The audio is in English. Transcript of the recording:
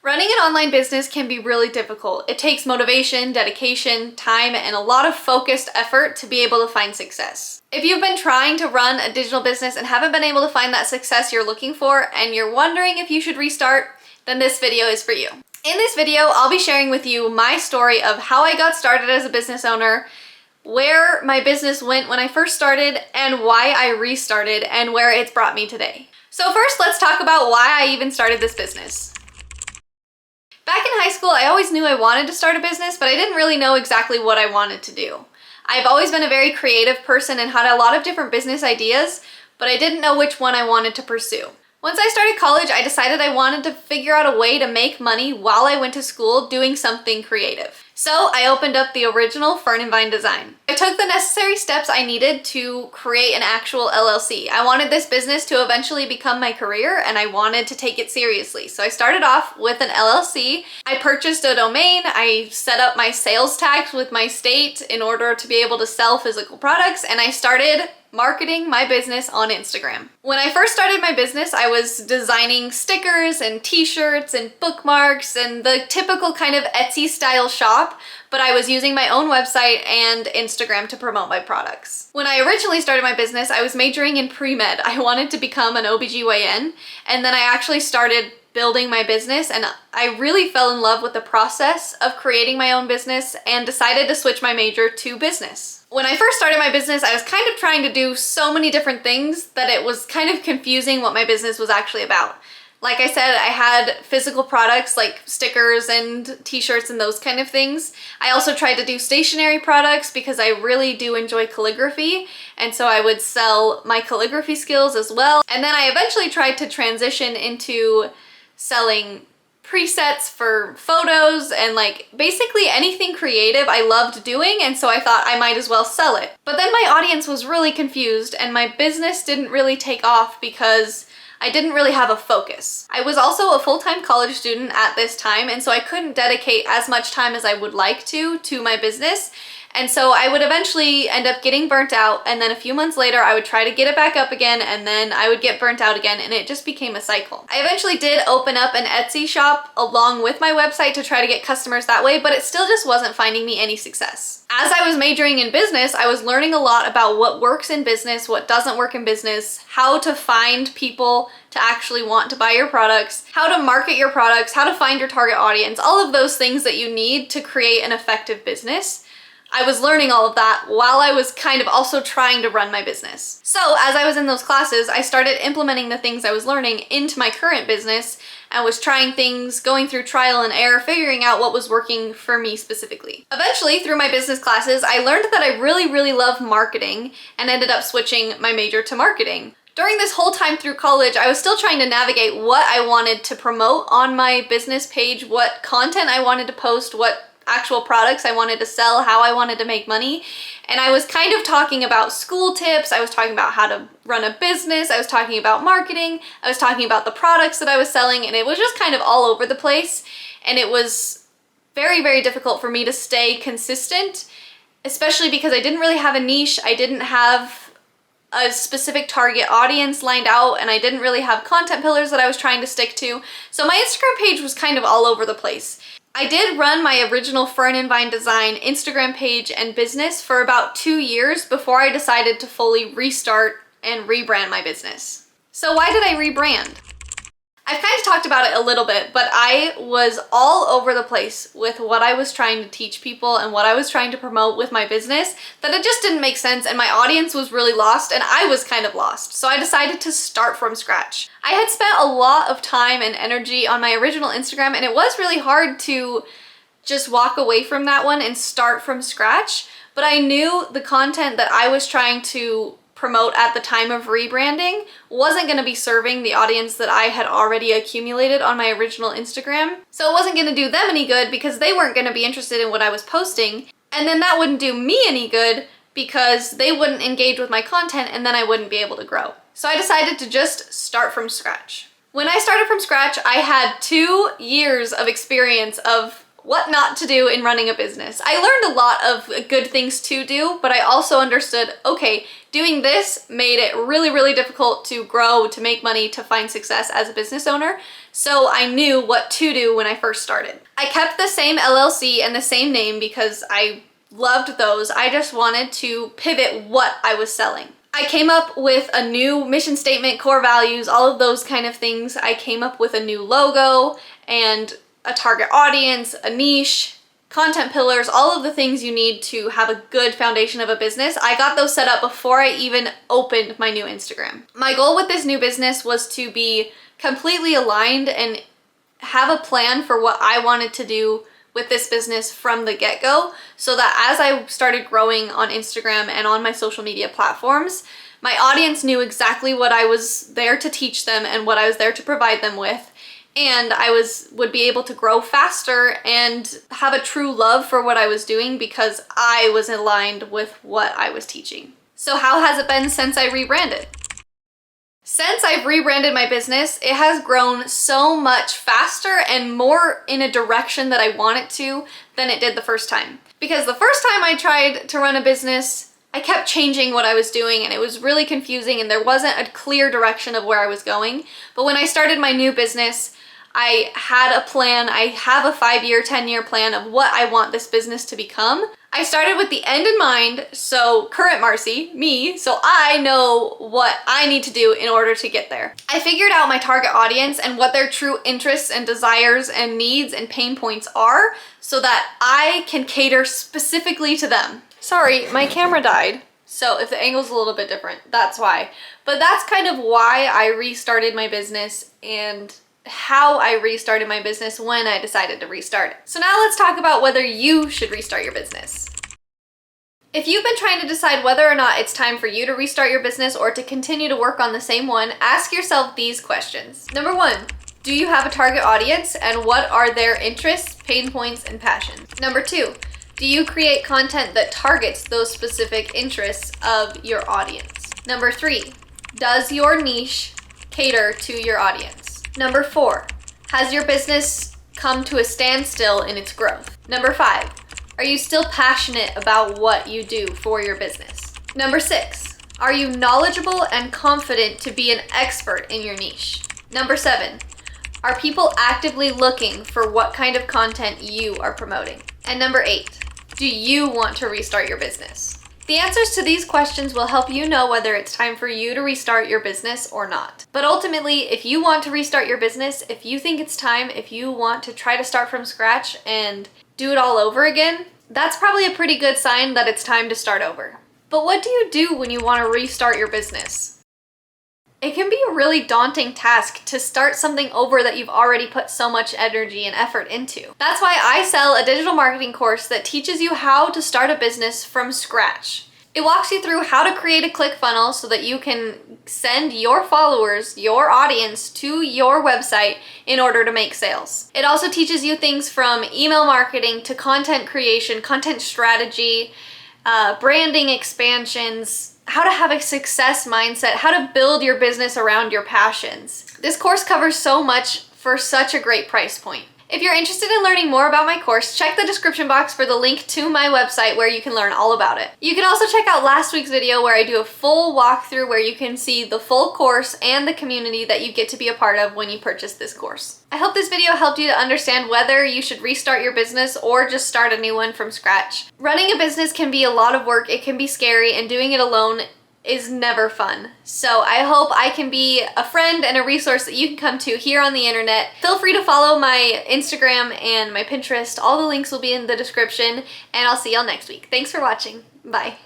Running an online business can be really difficult. It takes motivation, dedication, time, and a lot of focused effort to be able to find success. If you've been trying to run a digital business and haven't been able to find that success you're looking for, and you're wondering if you should restart, then this video is for you. In this video, I'll be sharing with you my story of how I got started as a business owner, where my business went when I first started, and why I restarted, and where it's brought me today. So first, let's talk about why I even started this business. Back in high school, I always knew I wanted to start a business, but I didn't really know exactly what I wanted to do. I've always been a very creative person and had a lot of different business ideas, but I didn't know which one I wanted to pursue. Once I started college, I decided I wanted to figure out a way to make money while I went to school doing something creative. So I opened up the original Fern and Vine design. I took the necessary steps I needed to create an actual LLC. I wanted this business to eventually become my career, and I wanted to take it seriously. So I started off with an LLC. I purchased a domain. I set up my sales tax with my state in order to be able to sell physical products, and I started marketing my business on Instagram. When I first started my business, I was designing stickers and t-shirts and bookmarks and the typical kind of Etsy style shop, but I was using my own website and Instagram to promote my products. When I originally started my business, I was majoring in pre-med. I wanted to become an OBGYN, and then I actually started building my business, and I really fell in love with the process of creating my own business and decided to switch my major to business. When I first started my business, I was kind of trying to do so many different things that it was kind of confusing what my business was actually about. Like I said, I had physical products like stickers and t-shirts and those kind of things. I also tried to do stationery products because I really do enjoy calligraphy, and so I would sell my calligraphy skills as well. And then I eventually tried to transition into selling presets for photos and like basically anything creative I loved doing, and so I thought I might as well sell it. But then my audience was really confused and my business didn't really take off because I didn't really have a focus. I was also a full-time college student at this time, and so I couldn't dedicate as much time as I would like to my business. And so I would eventually end up getting burnt out, and then a few months later I would try to get it back up again, and then I would get burnt out again, and it just became a cycle. I eventually did open up an Etsy shop along with my website to try to get customers that way, but it still just wasn't finding me any success. As I was majoring in business, I was learning a lot about what works in business, what doesn't work in business, how to find people to actually want to buy your products, how to market your products, how to find your target audience, all of those things that you need to create an effective business. I was learning all of that while I was kind of also trying to run my business. So as I was in those classes, I started implementing the things I was learning into my current business and was trying things, going through trial and error, figuring out what was working for me specifically. Eventually, through my business classes, I learned that I really love marketing and ended up switching my major to marketing. During this whole time through college, I was still trying to navigate what I wanted to promote on my business page, what content I wanted to post, what actual products I wanted to sell, how I wanted to make money. And I was kind of talking about school tips, I was talking about how to run a business, I was talking about marketing, I was talking about the products that I was selling, and it was just kind of all over the place. And it was very difficult for me to stay consistent, especially because I didn't really have a niche, I didn't have a specific target audience lined out, and I didn't really have content pillars that I was trying to stick to. So my Instagram page was kind of all over the place. I did run my original Fern and Vine design Instagram page and business for about 2 years before I decided to fully restart and rebrand my business. So why did I rebrand? I've kind of talked about it a little bit, but I was all over the place with what I was trying to teach people and what I was trying to promote with my business, that it just didn't make sense, and my audience was really lost and I was kind of lost. So I decided to start from scratch. I had spent a lot of time and energy on my original Instagram, and it was really hard to just walk away from that one and start from scratch, but I knew the content that I was trying to promote at the time of rebranding wasn't going to be serving the audience that I had already accumulated on my original Instagram. So it wasn't going to do them any good because they weren't going to be interested in what I was posting, and then that wouldn't do me any good because they wouldn't engage with my content, and then I wouldn't be able to grow. So I decided to just start from scratch. When I started from scratch, I had 2 years of experience of what not to do in running a business. I learned a lot of good things to do, but I also understood, okay, doing this made it really difficult to grow, to make money, to find success as a business owner. so I knew what to do when I first started. I kept the same LLC and the same name because I loved those. I just wanted to pivot what I was selling. I came up with a new mission statement, core values, all of those kind of things. I came up with a new logo and a target audience, a niche, content pillars, all of the things you need to have a good foundation of a business. I got those set up before I even opened my new Instagram. My goal with this new business was to be completely aligned and have a plan for what I wanted to do with this business from the get-go, so that as I started growing on Instagram and on my social media platforms, my audience knew exactly what I was there to teach them and what I was there to provide them with, and I would be able to grow faster and have a true love for what I was doing because I was aligned with what I was teaching. So how has it been since I rebranded? Since I've rebranded my business, it has grown so much faster and more in a direction that I want it to than it did the first time. Because the first time I tried to run a business, I kept changing what I was doing and it was really confusing and there wasn't a clear direction of where I was going. But when I started my new business, I had a plan. I have a 5-year, 10-year plan of what I want this business to become. I started with the end in mind, so current Marcy, me, so I know what I need to do in order to get there. I figured out my target audience and what their true interests and desires and needs and pain points are so that I can cater specifically to them. Sorry, my camera died, so if the angle's a little bit different, that's why. But that's kind of why I restarted my business and how I restarted my business when I decided to restart it. So now let's talk about whether you should restart your business. If you've been trying to decide whether or not it's time for you to restart your business or to continue to work on the same one, ask yourself these questions. Number 1, do you have a target audience and what are their interests, pain points, and passions? Number 2, do you create content that targets those specific interests of your audience? Number 3, does your niche cater to your audience? Number 4, has your business come to a standstill in its growth? Number 5, are you still passionate about what you do for your business? Number 6, are you knowledgeable and confident to be an expert in your niche? Number 7, are people actively looking for what kind of content you are promoting? And number 8, do you want to restart your business? The answers to these questions will help you know whether it's time for you to restart your business or not. But ultimately, if you want to restart your business, if you think it's time, if you want to try to start from scratch and do it all over again, that's probably a pretty good sign that it's time to start over. But what do you do when you want to restart your business? It can be a really daunting task to start something over that you've already put so much energy and effort into. That's why I sell a digital marketing course that teaches you how to start a business from scratch. It walks you through how to create a ClickFunnels so that you can send your followers, your audience, to your website in order to make sales. It also teaches you things from email marketing to content creation, content strategy, branding expansions, how to have a success mindset, how to build your business around your passions. This course covers so much for such a great price point. If you're interested in learning more about my course, check the description box for the link to my website where you can learn all about it. You can also check out last week's video where I do a full walkthrough where you can see the full course and the community that you get to be a part of when you purchase this course. I hope this video helped you to understand whether you should restart your business or just start a new one from scratch. Running a business can be a lot of work, it can be scary, and doing it alone is never fun. So I hope I can be a friend and a resource that you can come to here on the internet. Feel free to follow my Instagram and my Pinterest. All the links will be in the description, and I'll see y'all next week. Thanks for watching. Bye.